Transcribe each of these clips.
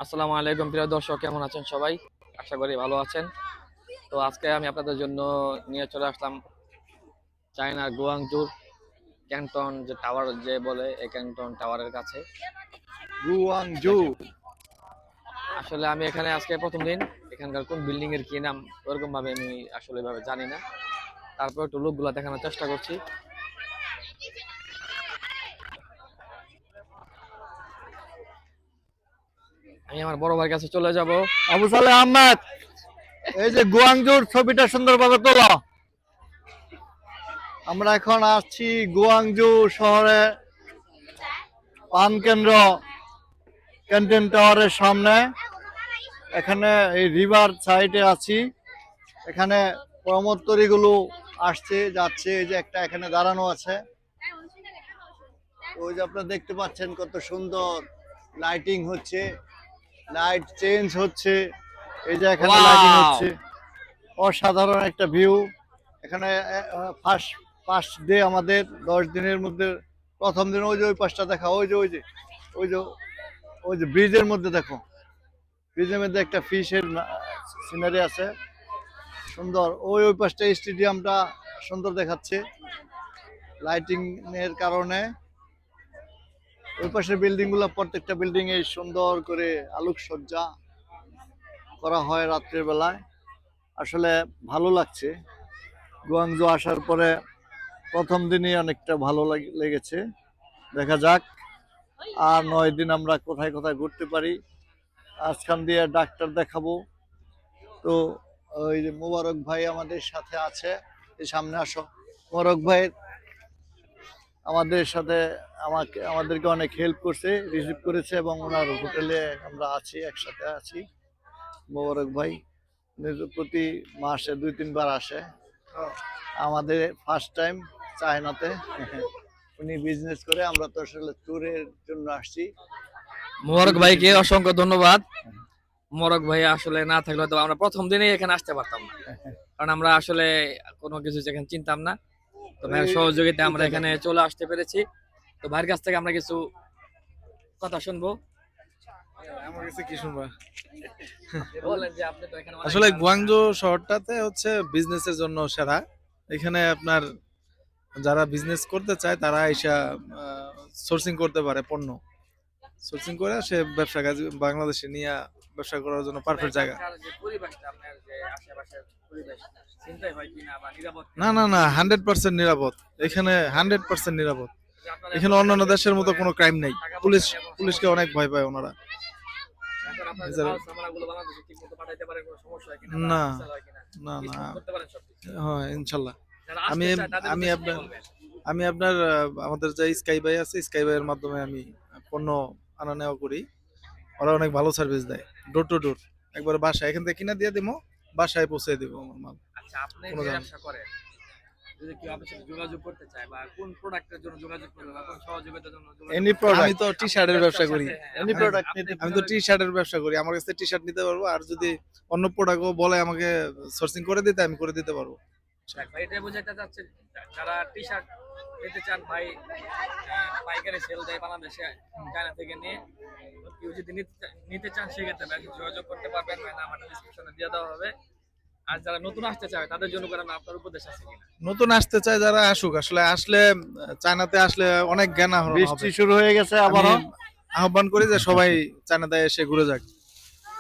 আসসালামু আলাইকুম প্রিয় দর্শক, কেমন আছেন সবাই? আশা করি ভালো আছেন। তো আজকে আমি আপনাদের জন্য নিয়ে চলে আসলাম চায়নার গুয়াংজুর ক্যান্টন যে টাওয়ার যে বলে, এই ক্যান্টন টাওয়ারের কাছে। গুয়াংজু। দেখেন, আসলে আমি এখানে আজকে প্রথম দিন। এখানকার কোন বিল্ডিং এর কি নাম ওরকম ভাবে আমি আসলে ভাবে জানি না। তারপর একটু লোকগুলা দেখানোর চেষ্টা করছি। আমি আমার বড় ভাইয়ের কাছে চলে যাব। আবু সালেহ আহমেদ, এই যে গুয়াংজুর ছবিটা সুন্দরভাবে তোলো। আমরা এখন আসছি গুয়াংজু শহরে পান কেন্দ্র ক্যান্টিন টাওয়ারের সামনে। এখানে এই রিভার সাইডে আছি। এখানে প্রমোত্তরীগুলো আসছে যাচ্ছে, এই যে একটা এখানে দাঁড়ানো আছে। ওই যে আপনারা দেখতে পাচ্ছেন কত সুন্দর লাইটিং হচ্ছে, লাইট চেঞ্জ হচ্ছে। এই যে এখানে লাইটিং ওয়াও! হচ্ছে, অসাধারণ একটা ভিউ। এখানে ফার্স্ট ফার্স্ট ডে আমাদের 10 দিনের মধ্যে প্রথম দিন ওই যে ওই পাশটা দেখা, ওই যে ওই যে ওই যে ওই যে ব্রিজের মধ্যে দেখো, ব্রিজের মধ্যে একটা ফিশের সিনারি আছে সুন্দর। ওই ওই পাশটা স্টেডিয়ামটা সুন্দর দেখাচ্ছে লাইটিং এর কারণে। ওই পাশের বিল্ডিং গুলো, প্রত্যেকটা বিল্ডিং এ সুন্দর করে আলোকসজ্জা করা হয় রাত্রের বেলায়। আসলে ভালো লাগছে। গুয়াংজু আসার পরে প্রথম দিনই অনেকটা ভালো লেগেছে। দেখা যাক আর 9 দিন আমরা কোথায় কোথায় ঘুরতে পারি। আজকাল দিয়ে ডাক্তার দেখাবো। তো ওই যে মোবারক ভাই আমাদের সাথে আছে, এই সামনে আসো। মোবারক ভাই আমাদের সাথে আমাদেরকে অনেক হেল্প করছে, রিসিভ করেছে এবং ওনার হোটেলে আমরা আছি, একসাথে আছি। মোবারক ভাই প্রতি মাসে 2-3 বার আসে। আমাদের ফার্স্ট টাইম চায়নাতে। উনি বিজনেস করে, আমরা তো আসলে ট্যুরের জন্য আসছি। মোবারক ভাইকে অসংখ্য ধন্যবাদ। মোবারক ভাই আসলে না থাকলে তো আমরা প্রথম দিনেই এখানে আসতে পারতাম না, কারণ আমরা আসলে কোনো কিছু এখানে চিনতাম না। তো ভাইয়ের সহযোগিতায় আমরা এখানে চলে আসতে পেরেছি। তো ভাইয়ের কাছ থেকে আমরা কিছু কথা শুনবো। আমার কাছে কি শুনবা? বলেন যে আপনি তো এখানে আসলে গুয়াংজু শহরটাতে হচ্ছে বিজনেসের জন্য সেরা। এখানে আপনার যারা বিজনেস করতে চায় তারা এসে সোর্সিং করতে পারে, পণ্য সোর্সিং করে সে ব্যবসা কাজ বাংলাদেশে নিয়ে ব্যবসা করার জন্য পারফেক্ট জায়গা। যে পরিবেশটা, আপনার যে আশেপাশের পরিবেশ চিন্তাই হয় কিনা বা নিরাপদ না না না, 100% নিরাপদ। এখানে 100% নিরাপদ। আপনারা এখানে অন্যান্য দেশের মতো কোনো ক্রাইম নাই। পুলিশকে অনেক ভয় পায় ওনারা। এখন আপনারা যে এছাড়া মাল সামানাগুলো বাংলাদেশে ঠিকমতো পাঠাইতে পারেন, কোনো সমস্যা হয় কিনা বা না ভেজাল হয় কিনা, না কি না, করতে পারেন সবকিছু। হ্যাঁ ইনশাল্লাহ। যারা আমি আসতে চায় তাদের আমি উদ্দেশ্যে কি আপনার বলবেন? আমি আপনার আমাদের যে স্কাই বাই আছে, স্কাই বাইয়ের মাধ্যমে আমি পণ্য আনা নেওয়া করি। ওরা অনেক ভালো সার্ভিস দেয়, ডোর টু ডোর। একবার বাসায় এখান থেকে কিনা দিয়ে দিবো, বাসায় পৌঁছে দিব আমার মাল। আচ্ছা, আপনি কোনো যে ঝামেলা ব্যবসা করেন, যদি কেউ আপনার সাথে যোগাযোগ করতে চায় বা কোন প্রোডাক্টের জন্য যোগাযোগ করবে বা কোন সহযোগিতার জন্য যোগাযোগ এনি করবে, আমি প্রোডাক্ট, তো টি শার্টের ব্যবসা করি। এনি প্রোডাক্ট নিতে আমি তো টি শার্টের ব্যবসা করি, আমার কাছে টি শার্ট নিতে পারবো। আর যদি অন্য প্রোডাক্টও বলে আমাকে সোর্সিং করে দিতে, আমি করে দিতে পারবো। দেখ ভাই, এটাই বোঝাতে চাচ্ছে যারা টি শার্ট নিতে চান ভাই, পাইকারি সেল দেয় বাংলাদেশে, চায়না থেকে নিয়ে। কেউ যদি নিতে চান সেক্ষেত্রে ভাই যোগাযোগ করতে পারবেন, ভাই নাম আমার ডিসক্রিপশনে দিয়ে দেওয়া হবে। আর যারা নতুন আসতে চায় তাদের জন্য করে আপনার উপদেশ আছে কিনা? নতুন আসতে চায় যারা আসুক। আসলে চায়নাতে আসলে অনেক জ্ঞান আহরণ বৃষ্টি হবে। শুরু হয়ে গেছে আবারও। আমি আহ্বান করি যে সবাই চায়নাতে এসে ঘুরে যাক।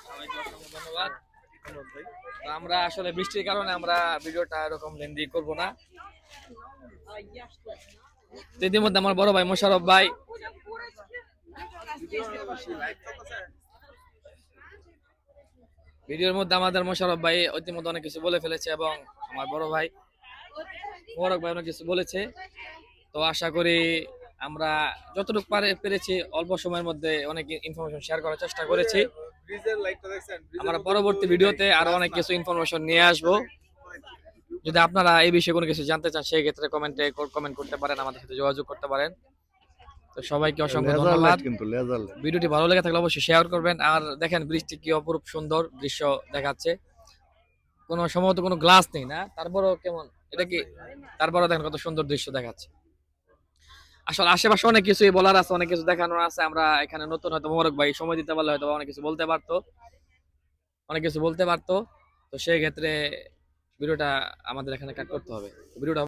সবাইকে অসংখ্য ধন্যবাদ। তো আমরা আসলে বৃষ্টির কারণে আমরা ভিডিওটা এরকম লেন্দি করব না। তো ইতিমধ্যে আমার বড় ভাই মোশারফ ভাই ভিডিওর মধ্যে, আমাদের মোশারফ ভাই ইতিমধ্যে অনেক কিছু বলে ফেলেছে এবং আমার বড় ভাই মোবারক ভাই অনেক কিছু বলেছে। তো আশা করি আমরা যতটুকু পেরেছি অল্প সময়ের মধ্যে অনেক ইনফরমেশন শেয়ার করার চেষ্টা করেছি। আমরা পরবর্তী ভিডিওতে আরো অনেক কিছু ইনফরমেশন নিয়ে আসবো। যদি আপনারা এই বিষয়ে কোনো কিছু জানতে চান সেই ক্ষেত্রে কমেন্ট করতে পারেন, আমাদের সাথে যোগাযোগ করতে পারেন। তো সবাইকে অসংখ্য ধন্যবাদ। কিন্তু লেজার লাইট। ভিডিওটি ভালো লেগে থাকলে অবশ্যই শেয়ার করবেন। আর দেখেন বৃষ্টি কি অপরূপ সুন্দর দৃশ্য দেখাচ্ছে। কোনো সম্ভবত কোনো গ্লাস নেই না, তারপরও কেমন এটা কি, তারপরও দেখেন কত সুন্দর দৃশ্য দেখাচ্ছে। আসলে আশেপাশে অনেক কিছুই বলার আছে, অনেক কিছু দেখানোর আছে। আমরা এখানে নতুন, হয়তো মোবারক ভাই সময় দিতে পারলে হয়তো অনেক কিছু বলতে পারতো, অনেক কিছু বলতে পারতো। তো সেই ক্ষেত্রে ভিডিওটা আমাদের এখানে কাট করতে হবে। ভিডিওটা